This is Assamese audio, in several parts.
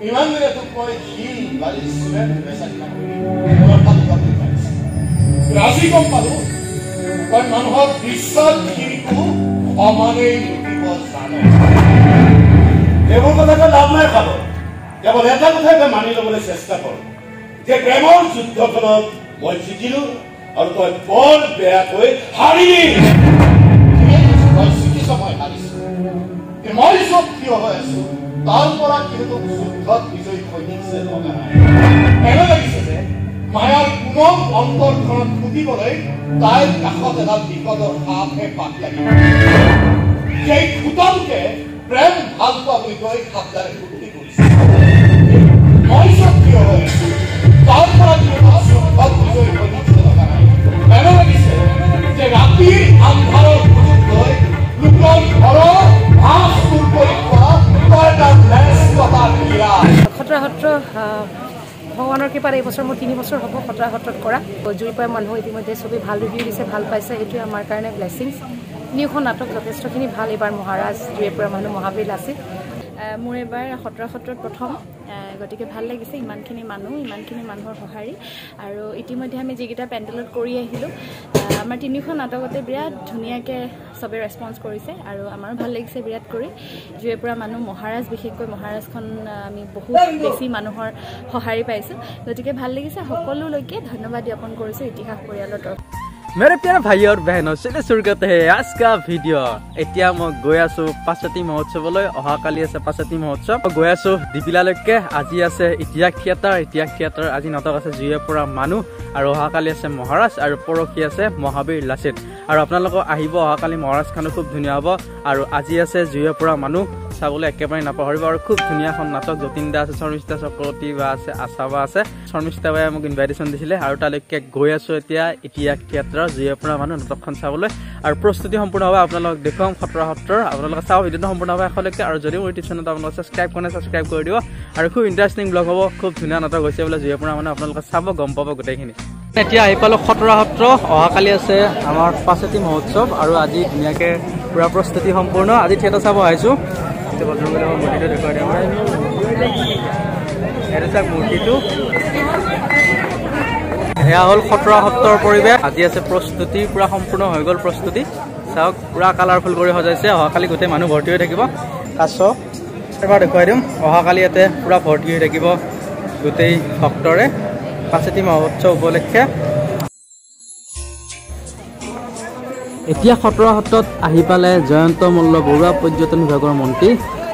ইমান দিনে তোক মই শিল বালি চিমেণ্ট বেচা কিনা কৰি মোৰ কাম পাইছোঁ ৰাজি গম পালো তই মানুহৰ বিশ্বাস খিনিকো সমানেই লুটিব জানো এইবোৰ কথাকে লাভ নাই খাব কেৱল এটা কথাই তই মানি ল'বলৈ চেষ্টা কৰ যে প্ৰেমৰ যুদ্ধখনত মই জিকিলো আৰু তই বৰ বেয়াকৈ হাৰিলি তই জিকিছ মই হাৰিছো মই চব থিয় হৈ আছো তাৰ পৰা কিন্তু যুদ্ধত বিজয়ী সৈনিক যে লগা নাই এনে লাগিছে যে মায়াৰ কোমল অন্তৰখনত ফুটিবলৈ তাইৰ কাষত এডাল বিপদৰ সাপহে পাক লাগিব সেই খুটালকে প্ৰেম ভাল পোৱা বুলি কৈ সাপদাৰে ফুটি কৰিছে মই চব থিয় হৈ আছো তাৰ পৰা কিন্তু যুদ্ধত বিজয়ী সৈনিক যে লগা নাই এনে লাগিছে যে ৰাতিৰ আন্ধাৰৰ সুযোগ লৈ লোকৰ ঘৰৰ ভাস দূৰ কৰি খোৱা খটৰা সত্ৰ ভগৱানৰ কৃপাত এই বছৰ মোৰ 3 বছৰ হ'ব খটৰা সত্ৰত কৰা জুই পাই মানুহ ইতিমধ্যে চবেই ভাল ৰিভিউ দিছে ভাল পাইছে এইটোৱে আমাৰ কাৰণে ব্লেছিংছ নিউখন নাটক যথেষ্টখিনি ভাল এইবাৰ মহাৰাজ জুইৰ পৰা মানুহ মহাবীৰ আছিল মোৰ এবাৰ খটৰা সত্ৰত প্ৰথম গতিকে ভাল লাগিছে ইমানখিনি মানুহৰ সঁহাৰি আৰু ইতিমধ্যে আমি যিকেইটা পেণ্ডেলত কৰি আহিলোঁ আমাৰ 3খন নাটকতে বিৰাট ধুনীয়াকৈ চবে ৰেছপন্স কৰিছে আৰু আমাৰো ভাল লাগিছে বিৰাট কৰি জুইৰ পৰা মানুহ মহাৰাজ বিশেষকৈ মহাৰাজখন আমি বহুত বেছি মানুহৰ সঁহাৰি পাইছোঁ গতিকে ভাল লাগিছে সকলোলৈকে ধন্যবাদ জ্ঞাপন কৰিছোঁ ইতিহাস পৰিয়ালৰ তৰফ मेरे प्यारे भाई और बहनों चलिए शुरू करते हैं आज का वीडियो এতিয়া মই গৈ আছো পাছতি মহোৎসৱলৈ অহাকালি আছে পাছতি মহোৎসৱ গৈ আছো দীপিলালৈকে আজি আছে ইতিহাস থিয়েটাৰ আজি নাটক আছে জুইৰ পৰা মানুহ আৰু অহাকালি আছে মহাৰাজ আৰু পৰখি আছে মহাবীৰ লাচিত আৰু আপোনালোক আহিব অহাকালি মহাৰাজখনো খুব ধুনীয়া হ'ব আৰু আজি আছে জুইৰ পৰা মানুহ চাবলৈ একেবাৰে নাপাহৰিব আৰু খুব ধুনীয়া এখন নাটক যতীন দা আছে শৰ্মিষ্ঠা চক্ৰৱৰ্তী বা আছে আশাবা আছে শৰ্মিষ্ঠা বাই মোক ইনভাইটেশ্যন দিছিলে আৰু তালৈকে গৈ আছো এতিয়া ইতিহাস থিয়েটাৰ জুইৰ পৰা মানুহ নাটকখন চাবলৈ আৰু প্ৰস্তুতি সম্পূৰ্ণভাৱে আপোনালোকক দেখুৱাম খটৰা সত্ৰৰ আপোনালোকে চাওঁ ভিডিঅ'টো সম্পূৰ্ণভাৱে শেষলৈকে আৰু যদি মোৰ ইউটিউব চেনেলটো আপোনালোকে ছাবস্ক্ৰাইব কৰি দিব আৰু খুব ইণ্টাৰেষ্টিং ব্লগ হ'ব খুব ধুনীয়া নাটক হৈছে বোলে জুইৰ পৰা মানুহ আপোনালোকে চাব গম পাব গোটেইখিনি এতিয়া আহি পালোঁ খটৰা সত্ৰ অহাকালি আছে আমাৰ পাছতি মহোৎসৱ আৰু আজি ধুনীয়াকৈ পুৰা প্ৰস্তুতি সম্পূৰ্ণ আজি থিয়েটাৰ চাব আহিছোঁ মূৰ্তিটো দেখুৱাই দিওঁ এইটো চাওক মূৰ্তিটো এয়া হ'ল খটৰা সত্ৰৰ পৰিৱেশ আজি আছে প্ৰস্তুতি পুৰা সম্পূৰ্ণ হৈ গ'ল প্ৰস্তুতি চাওক পুৰা কালাৰফুল কৰি সজাইছে অহাকালি গোটেই মানুহ ভৰ্তি হৈ থাকিব কাছ এবাৰ দেখুৱাই দিম অহাকালি ইয়াতে পুৰা ভৰ্তি হৈ থাকিব গোটেই ভক্তৰে পাছতি মহোৎসৱ উপলক্ষে এতিয়া খটৰা সত্ৰত আহি পালে জয়ন্ত মল্ল বৰুৱা পৰ্যটন বিভাগৰ মন্ত্ৰী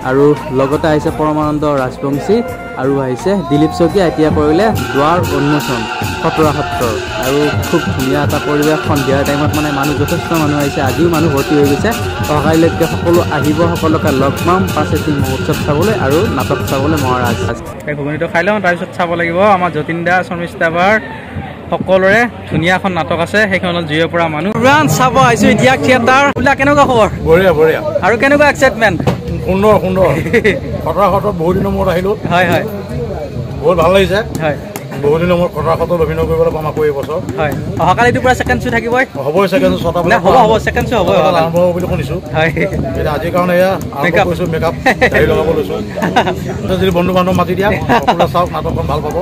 আৰু লগতে আহিছে পৰমানন্দ ৰাজবংশী আৰু আহিছে দিলীপ শইকীয়া এতিয়া কৰিলে দুৱাৰ উন্মোচন খটৰা সত্ৰৰ আৰু খুব ধুনীয়া এটা পৰিৱেশ সন্ধিয়াৰ টাইমত মানে মানুহ যথেষ্ট মানুহ আহিছে আজিও মানুহ ভৰ্তি হৈ গৈছে অহাকালিলৈকে সকলো আহিব সকলোকে লগ পাম পাছতি মহোৎসৱ চাবলৈ আৰু নাটক চাবলৈ মহাৰাজ এই ঘুগুনিটো খাই লওঁ তাৰপিছত চাব লাগিব আমাৰ যতীন দা শৰ্মিষ্ঠা বাৰ সকলোৰে ধুনীয়া এখন নাটক আছে সেইখনত জুইৰ পৰা মানুহ চাব আহিছোঁ ইতিহাস থিয়েটাৰ বোলা কেনেকুৱা খবৰ বঢ়িয়া আৰু কেনেকুৱা এক্সাইটমেণ্ট সুন্দৰ খটৰা সত্ৰত বহুত দিনৰ মূৰত আহিলোঁ হয় বহুত ভাল লাগিছে হয় বহুত দিনৰ মূৰত খটৰা সত্ৰত অভিনয় কৰিবলৈ পাম আকৌ এই বছৰ হয় অহাকালিতো পুৰা ছেকেণ্ড শ্বো থাকিবই হ'বই ছেকেণ্ড শ্বো 6টা বজাত হ'ব ছেকেণ্ড শ্বো হ'ব আৰম্ভ হ'ব বুলি শুনিছোঁ হয় এতিয়া আজিৰ কাৰণে এয়া আৰম্ভ কৰিছোঁ মেকআপ গাড়ী লগাব লৈছোঁ যদি বন্ধু বান্ধৱ মাতি দিয়া সকলোৱে চাওক নাটকখন ভাল পাব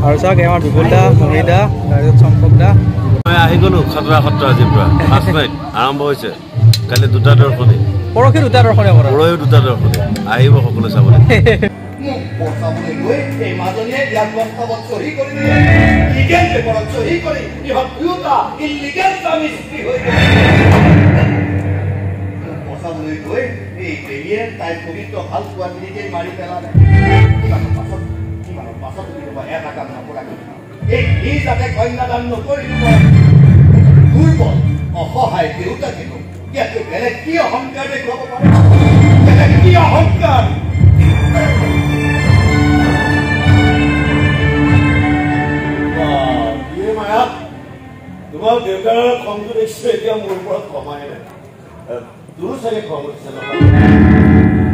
আৰু চাওক আমাৰ বিপুল দা মহি দা তাৰপিছত চম্পক দা মই আহি গ'লোঁ খটৰা সত্ৰ আজিৰ পৰা ফাৰ্ষ্ট নাইট আৰম্ভ হৈছে কালি 2টা দৰ্শনী পৰহি 2টা দৰ্শনী পৰহি 2টা দৰ্শনী আহিব সকলোৱে চাবলৈ কন্যাদান নকৰিব দুৰ্বল অসহায় দেউতাকে ইয়াতে বেলেগ কি অহংকাৰ দেখুৱাব পাৰে বেলেগ কি অহংকাৰ মায়া তোমাৰ দেউতাৰ খংটো দেখিছো এতিয়া মোৰ ওপৰত কমাই নাই তোৰো চাগে খং উঠিছে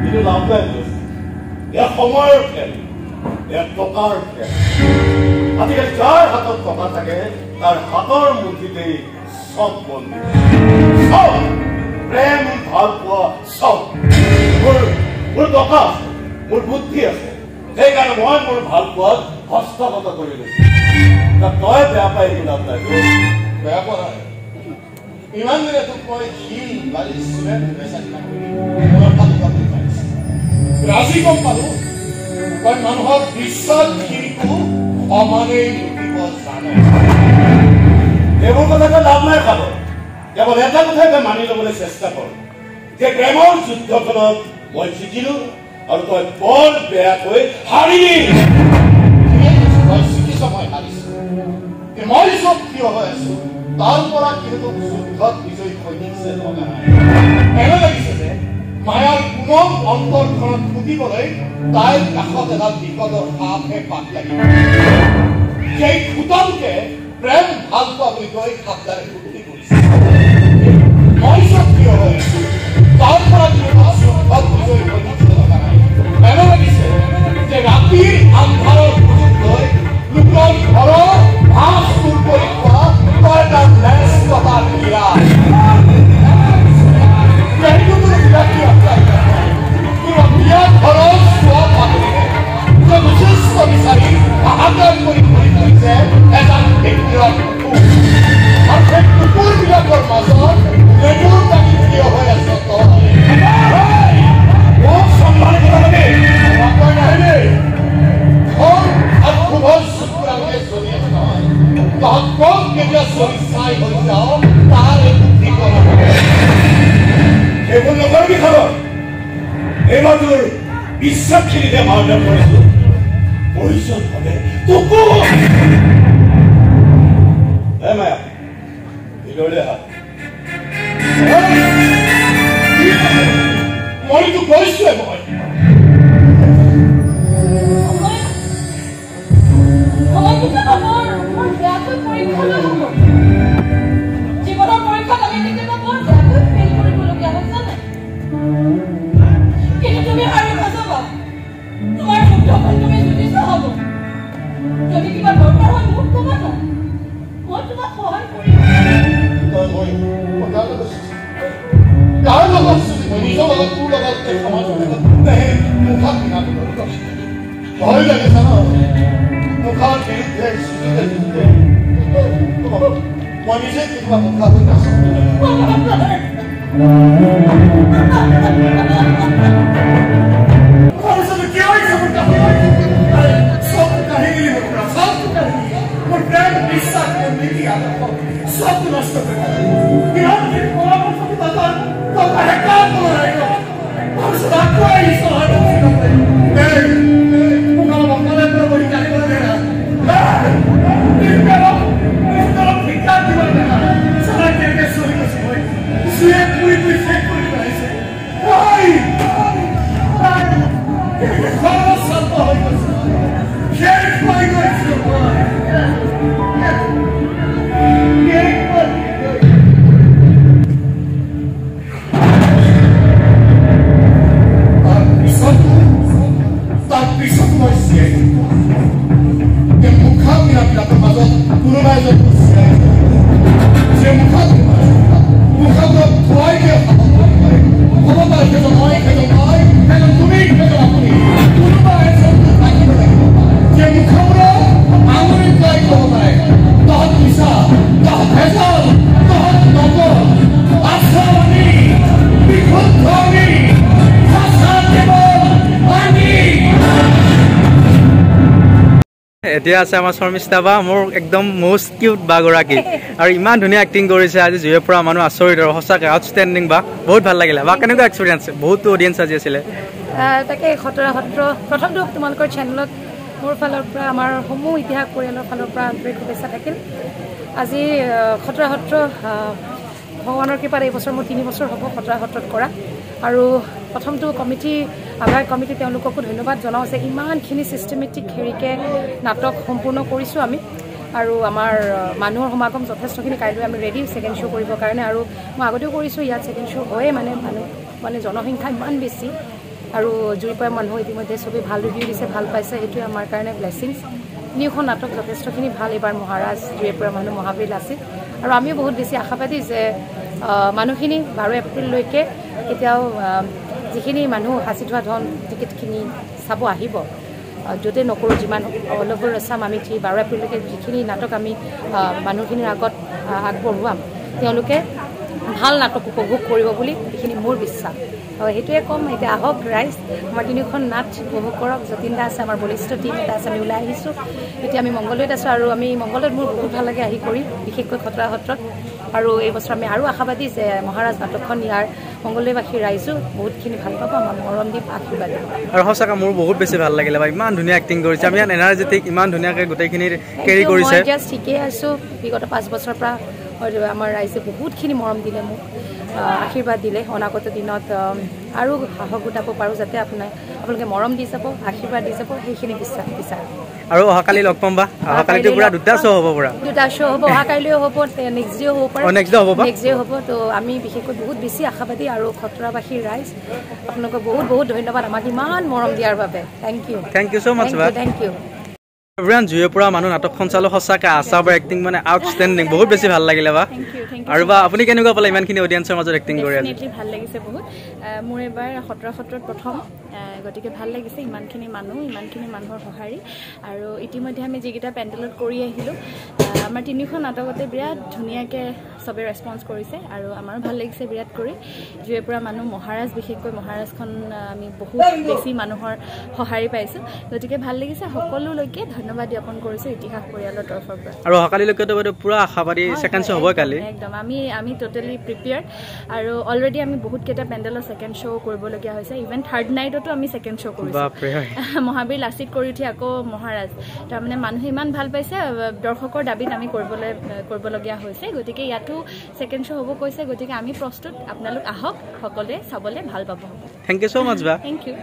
কিন্তু লাভ নাই ইয়াৰ সময়ৰ খেল ইয়াৰ টকাৰ খেল আজিকালি যাৰ হাতত টকা থাকে তাৰ হাতৰ মুঠিতেই সব বন্দী সব প্ৰেম ভাল পোৱা সব মোৰ টকা আছে মোৰ বুদ্ধি আছে সেইকাৰণে মই মোৰ ভাল পোৱাত হস্তগত কৰি লৈছো তই বেয়া পাই লাভ নাই বেয়া পোৱা নাই ইমান দিনে তোক মই শিল বালি চিমেণ্ট বেচা কিনা কৰি ৰাজি গম পালো তই মানুহৰ বিশ্বাস খিনিকো সমানেই লুটিব জানো এইবোৰ কথাকে লাভ নাই খাব কেৱল এটা কথাই তই মানি ল'বলৈ চেষ্টা কৰ যে প্ৰেমৰ যুদ্ধখনত মই জিকিলো আৰু তই বৰ বেয়াকৈ হাৰিলি তই জিকিছ মই হাৰিছো মই চব থিয় হৈ আছো তাৰ পৰা কিন্তু যুদ্ধত বিজয়ী সৈনিক যে লগা নাই এনে লাগিছে যে মায়াৰ কোমল অন্তৰখনত ফুটিবলৈ তাইৰ কাষত এডাল বিপদৰ সাপহে পাক লাগিব সেই খুটালকে প্ৰেম ভাল পোৱা বুলি কৈ সাপডালে ফুটি কৰিছে মই চব থিয় হৈ আছো তাৰ পৰা কিন্তু যুদ্ধত বিজয়ী সৈনিক যে লগা নাই এনে লাগিছে যে ৰাতিৰ আন্ধাৰৰ সুযোগ লৈ লোকৰ ঘৰৰ ভাস চুৰ কৰি খোৱা তই তাৰ নেচ টকাৰ হীৰা বিয়া ঘৰৰ চোৱা পাতলিৰে যথেষ্ট বিচাৰি হাহাকাৰ কৰি কৰি থৈছে এজন ব্যক্তিৰ কুকুৰ আৰু সেই কুকুৰবিলাকৰ মাজত লেবুৰ কাটি থিয় হৈ আছে মোক সন্মান কৰা লাগে নকয় নাহিলে ঘৰ আৰু শুভৰ চুকুৰালৈকে চলি আছে নহয় তহঁত কম কেতিয়া চলি চাই হৈ যাওঁ তাৰ একো ঠিকনা নহয় এইবোৰ নকৰিবি খবৰ এইবাৰ তোৰ বিশ্বাসখিনিতে মাৰ্জন কৰিছো প্ৰয়োজন হলে তোকো মায়া ভিতৰলৈ আহা মইতো কৈছোৱে মই জীৱনৰ পৰীক্ষাত আমি কেতিয়াবা বৰ বেয়াকৈ ফেইল কৰিবলগীয়া হৈছে নাই কিন্তু তুমি হাৰি নাযাবা তোমাৰ শুদ্ধখন তুমি যুঁজিছ হব যদি কিবা দৰকাৰ হয় মোক কবা না মই তোমাক সহায় কৰিম নিজৰ লগত তোৰ লগত সমাজ মুখাত কিনা ভয় লাগিছে ন মুখাৰ বিৰুদ্ধে মই নিজে কিবা মুখা হৈ আছো সব নষ্ট কৰে এতিয়া আছে আমাৰ শৰ্মিষ্ঠা বা মোৰ একদম মোষ্ট কিউট বাগৰাকী আৰু ইমান ধুনীয়া এক্টিং কৰিছে আজি জুইৰ পৰা মানুহ আচৰিত আৰু সঁচাকৈ আউটষ্টেণ্ডিং বা বহুত ভাল লাগিলে বা কেনেকুৱা এক্সপিৰিয়েঞ্চ বহুতো অডিয়েঞ্চ আজি আছিলে তাকে খটৰা সত্ৰ প্ৰথমটো তোমালোকৰ চেনেলত মোৰ ফালৰ পৰা আমাৰ সমূহ ইতিহাস পৰিয়ালৰ ফালৰ পৰা আন্তৰিক শুভেচ্ছা থাকিল আজি খটৰা সত্ৰ ভগৱানৰ কৃপাত এই বছৰ মোৰ 3 বছৰ হ'ব খটৰা সত্ৰত কৰা আৰু প্ৰথমটো কমিটি আভাৰ কমিটি তেওঁলোককো ধন্যবাদ জনাওঁ যে ইমানখিনি চিষ্টেমেটিক হেৰিকে নাটক সম্পূৰ্ণ কৰিছোঁ আমি আৰু আমাৰ মানুহৰ সমাগম যথেষ্টখিনি কাইলৈ আমি ৰেডি ছেকেণ্ড শ্ব' কৰিবৰ কাৰণে আৰু মই আগতেও কৰিছোঁ ইয়াত ছেকেণ্ড শ্ব' হয়ে মানে জনসংখ্যা ইমান বেছি আৰু জুইপাই মানুহ ইতিমধ্যে চবেই ভাল ৰিভিউ দিছে ভাল পাইছে সেইটোৱে আমাৰ কাৰণে ব্লেছিংছ নিউখন নাটক যথেষ্টখিনি ভাল এইবাৰ মহাৰাজ জুইপাই মানুহ মহাবীৰ লাচিত আৰু আমিও বহুত বেছি আশাবাদী যে মানুহখিনি 12 এপ্ৰিললৈকে এতিয়াও যিখিনি মানুহ সাঁচি থোৱা ধন টিকেটখিনি চাব আহিব য'তে নকৰোঁ যিমান অল অভাৰ আছাম আমি 12 এপ্ৰিললৈকে যিখিনি নাটক আমি মানুহখিনিৰ আগত আগবঢ়োৱাম তেওঁলোকে ভাল নাটক উপভোগ কৰিব বুলি এইখিনি মোৰ বিশ্বাস আৰু সেইটোৱে ক'ম এতিয়া আহক ৰাইজ আমাৰ তিনিখন নাট উপভোগ কৰক যতীন দা আছে আমাৰ বলিষ্ঠ টীম এটা আছে আমি ওলাই আহিছোঁ এতিয়া আমি মংগলদৈত আছোঁ আৰু আমি মংগলদৈত মোৰ বহুত ভাল লাগে আহি কৰি বিশেষকৈ খটৰা সত্ৰত আৰু এই বছৰ আমি আৰু আশাবাদী যে মহাৰাজ নাটকখন ইয়াৰ মংগলদৈবাসী ৰাইজো বহুতখিনি ভাল পাব আমাৰ মৰম দি আশীৰ্বাদ দিব আৰু সঁচাকৈ মোৰ বহুত বেছি ভাল লাগিলে বা ইমান ধুনীয়া এক্টিং কৰিছে আমি ইয়াত এনাৰ্জেটিক ইমান ধুনীয়াকৈ গোটেইখিনি কেৰি কৰিছে মই জাষ্ট ঠিকেই আছোঁ বিগত 5 বছৰৰ পৰা আমাৰ ৰাইজে বহুতখিনি মৰম দিলে মোক আশীৰ্বাদ দিলে অনাগত দিনত আৰু সাহস গোটাব পাৰোঁ যাতে আপোনালোকে মৰম দি যাব আশীৰ্বাদ দি যাব সেইখিনি বিচাৰোঁ আৰু অহাকালি লগ পাম বা অহাকালিতো পুৰা দুটা শ্ব' হ'ব পুৰা দুটা শ্ব' হ'ব অহাকালিও হ'ব নেক্সট ডে হ'ব পাৰে নেক্সট ডে হ'ব তো আমি বিশেষকৈ বহুত বেছি আশাবাদী আৰু খটৰাবাসীৰ ৰাইজ আপোনালোকক বহুত বহুত ধন্যবাদ আমাক ইমান মৰম দিয়াৰ বাবে থেংক ইউ ছ' মাছ বা থেংক ইউ এভৰিৱান জুয়ে পৰা মানুহ নাটকখন চালোঁ সঁচাকৈ আশা বা এক্টিং মানে আউটষ্টেণ্ডিং বহুত বেছি ভাল লাগিলে বা আৰু বা আপুনি কেনেকুৱা পালে ইমানখিনি অডিয়েঞ্চৰ মাজত এক্টিং কৰি আছে ভাল লাগিছে বহুত মোৰ এবাৰ সত্ৰত প্ৰথম গতিকে ভাল লাগিছে ইমানখিনি মানুহৰ সঁহাৰি আৰু ইতিমধ্যে আমি যিকেইটা পেণ্ডেলত কৰি আহিলোঁ আমাৰ তিনিখন নাটকতে বিৰাট ধুনীয়াকৈ চবে ৰেছপন্স কৰিছে আৰু আমাৰো ভাল লাগিছে বিৰাট কৰি জুয়ে পৰা মানুহ মহাৰাজ বিশেষকৈ মহাৰাজখন আমি বহুত বেছি মানুহৰ সঁহাৰি পাইছোঁ গতিকে ভাল লাগিছে সকলোলৈকে ধন্যবাদ জ্ঞাপন কৰিছোঁ ইতিহাস পৰিয়ালৰ তৰফৰ পৰা আৰু অহাকালিলৈকেতো পুৰা আশাবাদী ছেকেণ্ড শ্ব' হ'ব কালি একদম আমি টোটেলি প্ৰিপেয়াৰ্ড আৰু অলৰেডি আমি বহুতকেইটা পেণ্ডেলৰ ছেকেণ্ড শ্ব' কৰিবলগীয়া হৈছে ইভেন থাৰ্ড নাইটতো আমি ছেকেণ্ড শ্ব' কৰিছোঁ মহাবীৰ লাচিত কৰি উঠি আকৌ মহাৰাজ তাৰমানে মানুহে ইমান ভাল পাইছে দৰ্শকৰ দাবীত আমি কৰিবলগীয়া হৈছে গতিকে ইয়াতো ছেকেণ্ড শ্ব' হ'ব কৈছে গতিকে আমি প্ৰস্তুত আপোনালোক আহক সকলোৱে চাবলৈ ভাল পাব থেংক ইউ ছ' মাছ বা থেংক ইউ